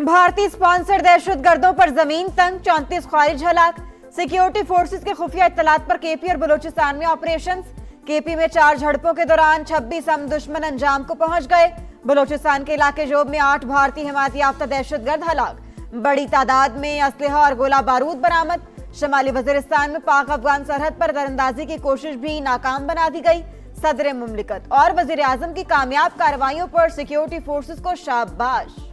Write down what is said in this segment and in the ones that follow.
भारतीय स्पॉन्सर्ड दहशतगर्दों पर जमीन तंग, 34 ख्वारिज हलाक। सिक्योरिटी फोर्सेस के खुफिया इत्तलात पर केपी और बलूचिस्तान में ऑपरेशंस। केपी में 4 झड़पों के दौरान 26 हम दुश्मन अंजाम को पहुंच गए। बलूचिस्तान के इलाके जोब में 8 भारतीय हिमायत याफ्ता दहशतगर्द हलाक। बड़ी तादाद में असलहा और गोला बारूद बरामद। शमाली वजीरिस्तान में पाक अफगान सरहद पर दरअंदाजी की कोशिश भी नाकाम बना दी गई। सदर मुमलिकत और वजीर आजम की कामयाब कार्रवाइयों पर सिक्योरिटी फोर्सेस को शाबाश।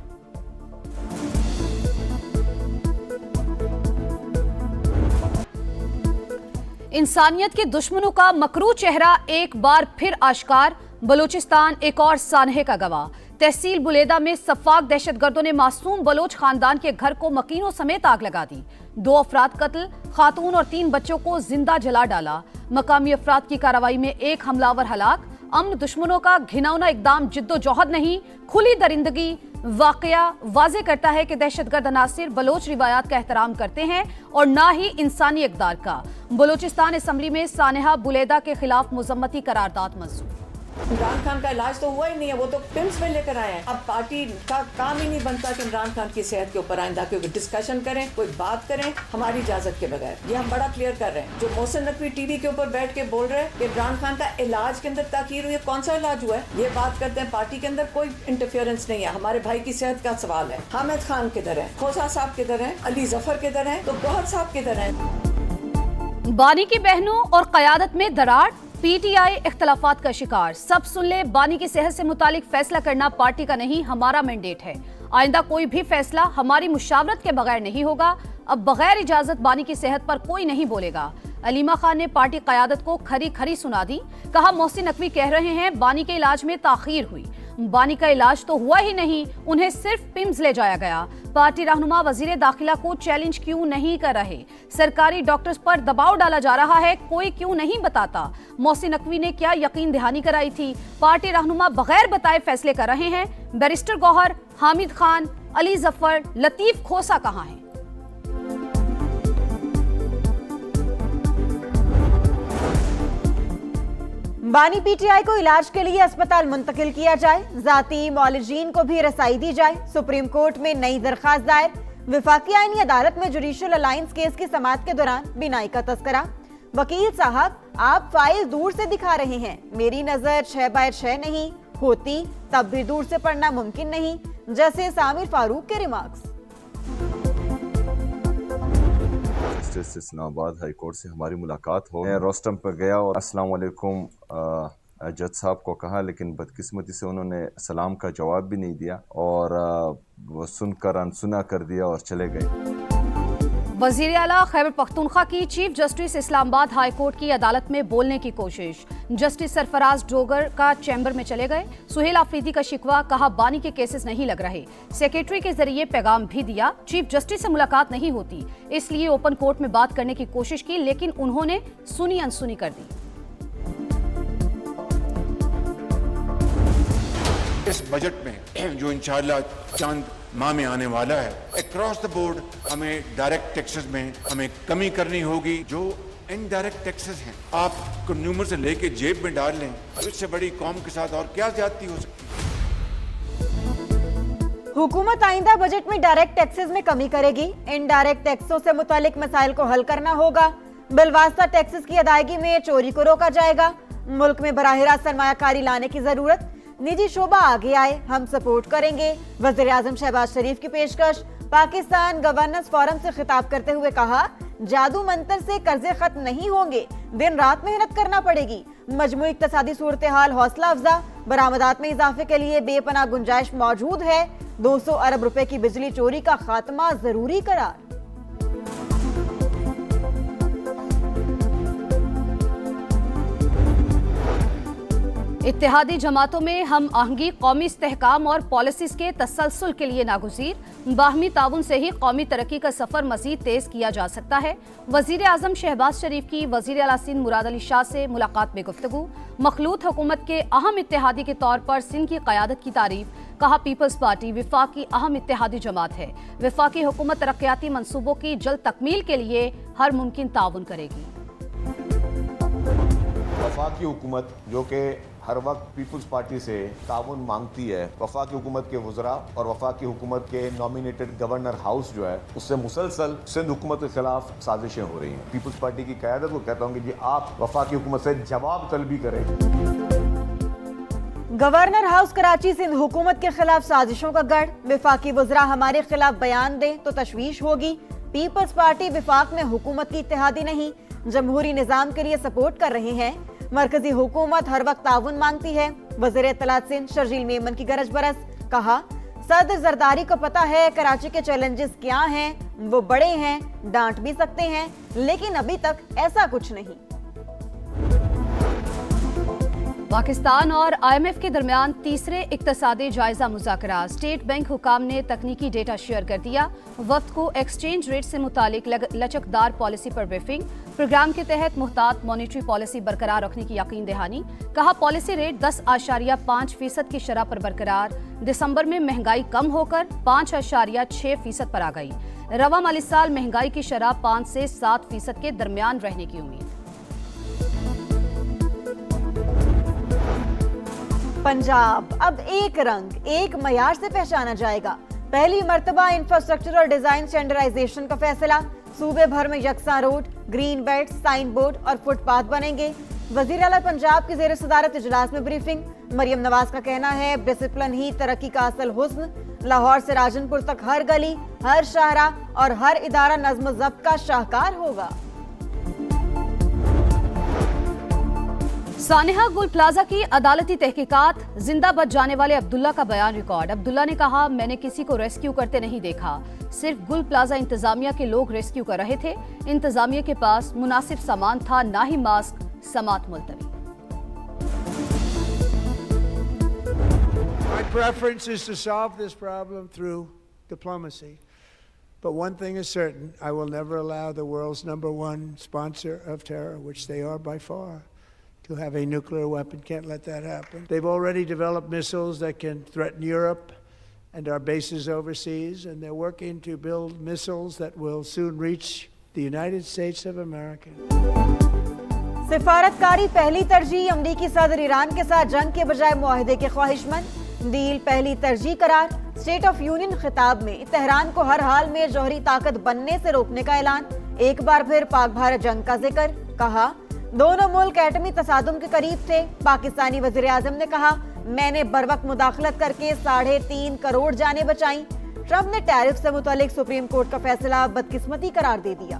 इंसानियत के दुश्मनों का मकरू चेहरा एक बार फिर आश्कार। बलूचिस्तान एक और सानहे का गवाह। तहसील बुलेदा में सफाक दहशतगर्दों ने मासूम बलोच खानदान के घर को मकीनों समेत आग लगा दी। 2 अफराद कत्ल, खातून और 3 बच्चों को जिंदा जला डाला। मकामी अफराद की कार्रवाई में 1 हमलावर हलाक। अमन दुश्मनों का घिनौना इकदाम जिद्दोजहद नहीं, खुली दरिंदगी। वाकया वाजे करता है कि दहशतगर्द अनासिर बलोच रिवायात का एहतराम करते हैं और ना ही इंसानी इकदार का। बलूचिस्तान असम्बली में सानेहा बुलेदा के खिलाफ मुजम्मती करारदाद मंजूर। इमरान खान का इलाज तो हुआ ही नहीं है, वो तो पिम्स में लेकर आए हैं। अब पार्टी का काम ही नहीं बनता कि इमरान खान की सेहत के ऊपर आइंदा कोई डिस्कशन करें, कोई बात करें हमारी इजाजत के बगैर। ये हम बड़ा क्लियर कर रहे हैं। जो मोहसिन नकवी टीवी के ऊपर बैठ के बोल रहे हैं कि इमरान खान का इलाज के अंदर ताकीर हुई है, कौन सा इलाज हुआ है? ये बात करते हैं पार्टी के अंदर कोई इंटरफेरेंस नहीं है। हमारे भाई की सेहत का सवाल है। हामिद खान किधर है, खोसा साहब किधर है, अली जफर किधर है, तो गौहर साहब किधर है? बानी की बहनों और कयादत में दरार। पीटीआई इख्तलाफात का शिकार। सब सुन ले, बानी की सेहत से मुतालिक फैसला करना पार्टी का नहीं, हमारा मैंडेट है। आइंदा कोई भी फैसला हमारी मुशावरत के बगैर नहीं होगा। अब बगैर इजाजत बानी की सेहत पर कोई नहीं बोलेगा। अलीमा खान ने पार्टी कयादत को खरी खरी सुना दी। कहा, मोहसिन नकवी कह रहे हैं बानी के इलाज में ताखीर हुई। बानी का इलाज तो हुआ ही नहीं, उन्हें सिर्फ पिम्स ले जाया गया। पार्टी रहनुमा वजीर दाखिला को चैलेंज क्यों नहीं कर रहे? सरकारी डॉक्टर्स पर दबाव डाला जा रहा है, कोई क्यों नहीं बताता? मोहसिन नकवी ने क्या यकीन दहानी कराई थी? पार्टी रहनुमा बगैर बताए फैसले कर रहे हैं। बैरिस्टर गौहर, हामिद खान, अली जफर, लतीफ खोसा कहां हैं? बानी पीटीआई को इलाज के लिए अस्पताल मुंतकिल किया जाए। जाती मौलिजीन को भी रसाई दी जाए। सुप्रीम कोर्ट में नई दरखास्त दायर। विफाकी आईनी अदालत में जुडिशियल अलायंस केस की समाअत के दौरान बिनाई का तस्करा। वकील साहब, आप फाइल दूर से दिखा रहे हैं, मेरी नजर 6x6 नहीं होती तब भी दूर से पढ़ना मुमकिन नहीं। जैसे सामिर फारूक के remarks. Justice Islamabad high court से हमारी मुलाकात हो। मैं रोस्टम पर गया और अस्सलाम वालेकुम जज साहब को कहा, लेकिन बदकिस्मती से उन्होंने सलाम का जवाब भी नहीं दिया और वो सुनकर अनसुना कर दिया और चले गए। वजीर आला खैबर पख्तूनख्वा की chief justice Islamabad high court की अदालत में बोलने की कोशिश। जस्टिस सरफराज डोगर का चैम्बर में चले गए। सुहेल आफरीदी का शिकवा। कहा, बानी के केसेस नहीं लग रहे। सेक्रेटरी के जरिए पैगाम भी दिया। चीफ जस्टिस से मुलाकात नहीं होती, इसलिए ओपन कोर्ट में बात करने की कोशिश की, लेकिन उन्होंने सुनी अनसुनी कर दी। इस बजट में जो इंशाअल्लाह चांद माह में आने वाला है, अक्रॉस द बोर्ड हमें डायरेक्ट टैक्सेस में हमें कमी करनी होगी। जो इनडायरेक्ट टैक्सेस हैं आप कंज्यूमर से लेके जेब में डाल लें, इससे बड़ी कौम के साथ और क्या ज्यादती हो सकती है? हुकूमत आइंदा बजट में डायरेक्ट टैक्सेस में कमी करेगी। इनडायरेक्ट टैक्सों से मुतालिक मसाइल को हल करना होगा। बिलवास्ता टैक्सेस की अदायगी में चोरी को रोका जाएगा। मुल्क में बराह रास्त सरमायाकारी लाने की जरूरत। निजी शोबा आगे आए, हम सपोर्ट करेंगे। वज़ीर आज़म शहबाज शरीफ की पेशकश। पाकिस्तान गवर्नेंस फोरम से खिताब करते हुए कहा, जादू मंत्र से कर्जे खत्म नहीं होंगे, दिन रात मेहनत करना पड़ेगी। मजमूई इक्तसादी सूरत हाल हौसला अफजा। बरामदात में इजाफे के लिए बेपनाह गुंजाइश मौजूद है। 200 अरब रुपए की बिजली चोरी का खात्मा जरूरी करार। इत्तेहादी जमातों में हम आहंगी कौमी इस्तेहकाम और पॉलिसीज के तसलसल के लिए नागुज़ीर। बाहमी ताउन से ही कौमी तरक्की का सफर मजीद तेज किया जा सकता है। वजीर आजम शहबाज शरीफ की वजीर आला सिंध मुराद अली शाह से मुलाकात में गुफ्तगू। मखलूत हुकूमत के अहम इत्तेहादी के तौर पर सिंध की क़यादत की तारीफ। कहा, पीपल्स पार्टी वफाकी अहम इत्तेहादी जमात है। वफाकी हुकूमत तरक्याती मंसूबों की जल्द तकमील के लिए हर मुमकिन ताउन करेगी। वफाकी हुकूमत जो कि हर वक्त पीपल्स पार्टी से ताउन मांगती है। वफाकी हुकूमत के वज़रा और वफाकी हुकूमत के नॉमिनेटेड गवर्नर हाउस जो है उससे मुसलसल सिंध हुकूमत के खिलाफ साजिशें हो रही हैं। पीपल्स पार्टी की क़यादत को कहता हूँ कि जी आप वफाकी हुकूमत से जवाब तलबी करें। गवर्नर हाउस कराची सिंध हुकूमत के खिलाफ साजिशों का गढ़। विफाकी वज़रा हमारे खिलाफ बयान दें तो तशवीश होगी। पीपल्स पार्टी विफाक में हुकूमत की इत्तेहादी नहीं, जमहूरी निजाम के लिए सपोर्ट कर रहे हैं। मरकजी हुकूमत हर वक्त ताउन मांगती है। वज़ीर इत्तलात सिंध शर्जील मेमन की गरज बरस। कहा, सदर जरदारी को पता है कराची के चैलेंजेस क्या हैं, वो बड़े हैं, डांट भी सकते हैं, लेकिन अभी तक ऐसा कुछ नहीं। पाकिस्तान और IMF के दरमियान तीसरे इक्तसादी जायजा मुज़ाकरात। स्टेट बैंक हुकाम ने तकनीकी डेटा शेयर कर दिया। वफ्द को एक्सचेंज रेट से मुतालिक लचकदार पॉलिसी पर ब्रीफिंग। प्रोग्राम के तहत मुहतात मॉनिटरी पॉलिसी बरकरार रखने की यकीन दहानी। कहा, पॉलिसी रेट 10.5% की शरह पर बरकरार। दिसंबर में महंगाई कम होकर 5.6% पर आ गई। रवा माली साल महंगाई की शरह 5 से 7% के दरमियान रहने की उम्मीद। पंजाब अब एक रंग एक मयार से पहचाना जाएगा। पहली मर्तबा इंफ्रास्ट्रक्चर और डिजाइन स्टैंडर्डाइजेशन का फैसला। सूबे भर में यकसा road, green belt, sign board और फुटपाथ बनेंगे। वजीर आला पंजाब की जेर सदारत इजलास में ब्रीफिंग। मरियम नवाज का कहना है, डिसिप्लिन ही तरक्की का असल हुस्न। लाहौर से राजनपुर तक हर गली, हर शाहरा और हर इदारा नज्म ज़ब्त का शाहकार होगा। सानेहा गुल प्लाजा की अदालती तहकीकात। जिंदा बच जाने वाले अब्दुल्ला का बयान रिकॉर्ड। अब्दुल्ला ने कहा, मैंने किसी को रेस्क्यू करते नहीं देखा, सिर्फ गुल प्लाजा इंतजामिया के लोग रेस्क्यू कर रहे थे। इंतजामिया के पास मुनासिब सामान था, ना ही मास्क। समात मुलतवी। My preference is to solve this problem through diplomacy. But one thing is certain, I will never allow the world's #1 sponsor of terror, which they are by far, to have a nuclear weapon. Can't let that happen. They've already developed missiles that can threaten Europe and our bases overseas, and they're working to build missiles that will soon reach the United States of America. सिफारतकारी पहली तरजीह। अमरीकी सदर Iran के साथ जंग के बजाय मुआहदे के ख्वाहिशमंद। डील पहली तरजीह करार। स्टेट ऑफ यूनियन खिताब में तेहरान को हर हाल में जौहरी ताकत बनने से रोकने का ऐलान। एक बार फिर पाक भारत जंग का जिक्र। कहा, दोनों मुल्क एटमी तसादुम के करीब थे। पाकिस्तानी वजीर आजम ने कहा, मैंने बरवक्त मुदाखलत करके 3.5 करोड़ जानें बचाई। ट्रंप ने टैरिफ से मुतालिक सुप्रीम कोर्ट का फैसला बदकिस्मती करार दे दिया।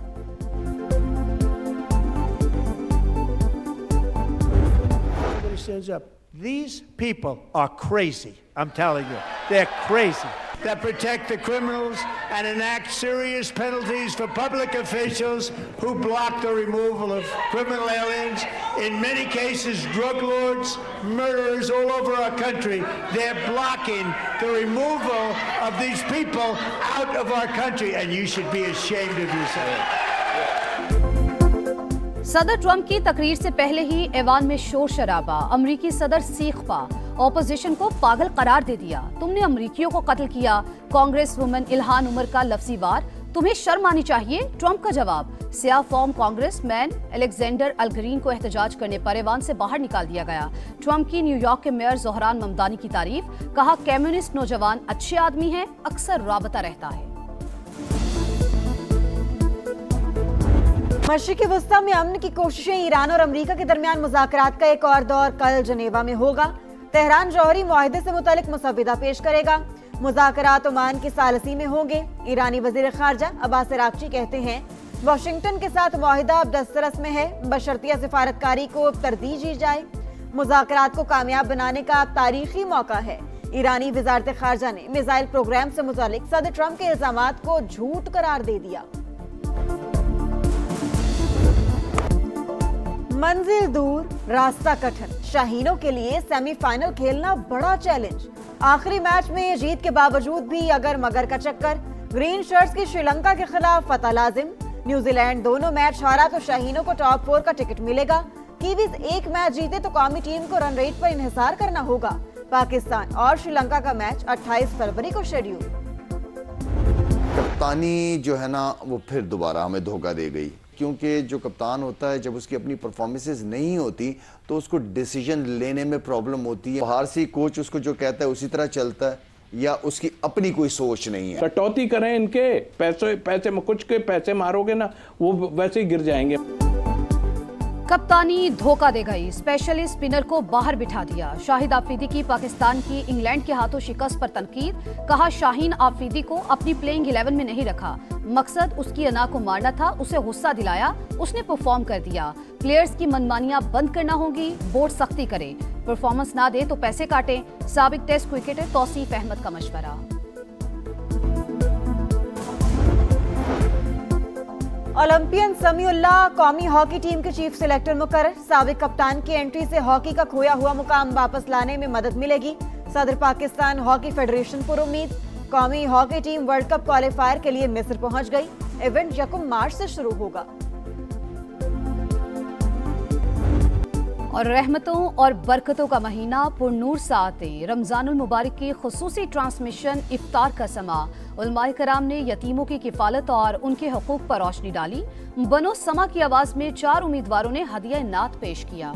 These people are crazy. I'm telling you, they're crazy. That protect the criminals and enact serious penalties for public officials who block the removal of criminal aliens. In many cases, drug lords, murderers all over our country. They're blocking the removal of these people out of our country, and you should be ashamed of yourself. सदर Trump की तकरीर से पहले ही ऐवान में शोर शराबा। अमरीकी सदर सीख पा, ऑपोजिशन को पागल करार दे दिया। तुमने अमरीकियों को कत्ल किया। कांग्रेस वुमन इल्हान उमर का लफ्जी वार, तुम्हें शर्म आनी चाहिए। ट्रंप का जवाब, सियाह फॉर्म कांग्रेस मैन अलेक्जेंडर अलग्रीन को एहतजाज करने पर ऐवान से बाहर निकाल दिया गया। ट्रंप की न्यूयॉर्क के मेयर जोहरान ममदानी की तारीफ। कहा, कम्युनिस्ट नौजवान अच्छे आदमी हैं, अक्सर राबता रहता है। मशरिकी वस्ता में अमन की कोशिशें। ईरान और अमरीका के दरमियान मुज़ाकरात का एक और दौर कल जनेवा में होगा। तेहरान जौहरी मुआहदे से मुतालिक मुसविदा पेश करेगा। मुज़ाकरात ओमान की सालसी में होंगे। ईरानी वज़ीर ख़ारजा अब्बास अराग़ची कहते हैं, वाशिंगटन के साथ मुआहदा अब दस्तरस में है, बशर्तिया सिफारतकारी को तरजीह दी जाए। मुज़ाकरात को कामयाब बनाने का अब तारीखी मौका है। ईरानी वज़ारत ख़ारजा ने मिसाइल प्रोग्राम से मुतालिक सदर ट्रंप के इल्ज़ामात को झूठ करार दे दिया। मंजिल दूर, रास्ता कठिन। शाहीनों के लिए सेमीफाइनल खेलना बड़ा चैलेंज। आखिरी मैच में जीत के बावजूद भी अगर मगर का चक्कर। ग्रीन शर्ट्स की श्रीलंका के खिलाफ फतह लाजिम। न्यूजीलैंड दोनों मैच हारा तो शाहीनों को टॉप 4 का टिकट मिलेगा। कीवीज एक मैच जीते तो कौमी टीम को रन रेट पर इन्हिसार करना होगा। पाकिस्तान और श्रीलंका का मैच 28 फरवरी को शेड्यूल। कप्तानी जो है ना वो फिर दोबारा हमें धोखा दे गई। क्योंकि जो कप्तान होता है जब उसकी अपनी परफॉर्मेंसेस नहीं होती तो उसको डिसीजन लेने में प्रॉब्लम होती है। बाहर से कोच उसको जो कहता है उसी तरह चलता है या उसकी अपनी कोई सोच नहीं है। कटौती करें इनके पैसे में, कुछ के पैसे मारोगे ना वो वैसे ही गिर जाएंगे। कप्तानी धोखा दे गई, स्पेशलिस्ट स्पिनर को बाहर बिठा दिया। शाहिद आफरीदी की पाकिस्तान की इंग्लैंड के हाथों शिकस्त पर तनकीद, कहा शाहीन आफरीदी को अपनी प्लेइंग 11 में नहीं रखा, मकसद उसकी अना को मारना था, उसे गुस्सा दिलाया, उसने परफॉर्म कर दिया। प्लेयर्स की मनमानियां बंद करना होगी, बोर्ड सख्ती करे, परफॉर्मेंस ना दे तो पैसे काटें, साबिक टेस्ट क्रिकेटर तौसीफ अहमद का मशवरा। ओलंपियन समीउल्लाह कौमी हॉकी टीम के चीफ सिलेक्टर मुकर्रर, साबिक कप्तान की एंट्री से हॉकी का खोया हुआ मुकाम वापस लाने में मदद मिलेगी। सदर पाकिस्तान हॉकी फेडरेशन पर उम्मीद, कौमी hockey team world cup qualifier के लिए मिस्र पहुंच गई। इवेंट 1 मार्च से शुरू होगा। और रहमतों और बरकतों का महीना पुरनूर सातें, रमजानुल मुबारक की खुसूसी ट्रांसमिशन इफ्तार का समा। उलमाए कराम ने यतीमों की किफालत और उनके हकूक पर रोशनी डाली। बनो समा की आवाज में 4 उम्मीदवारों ने हदिया नात पेश किया।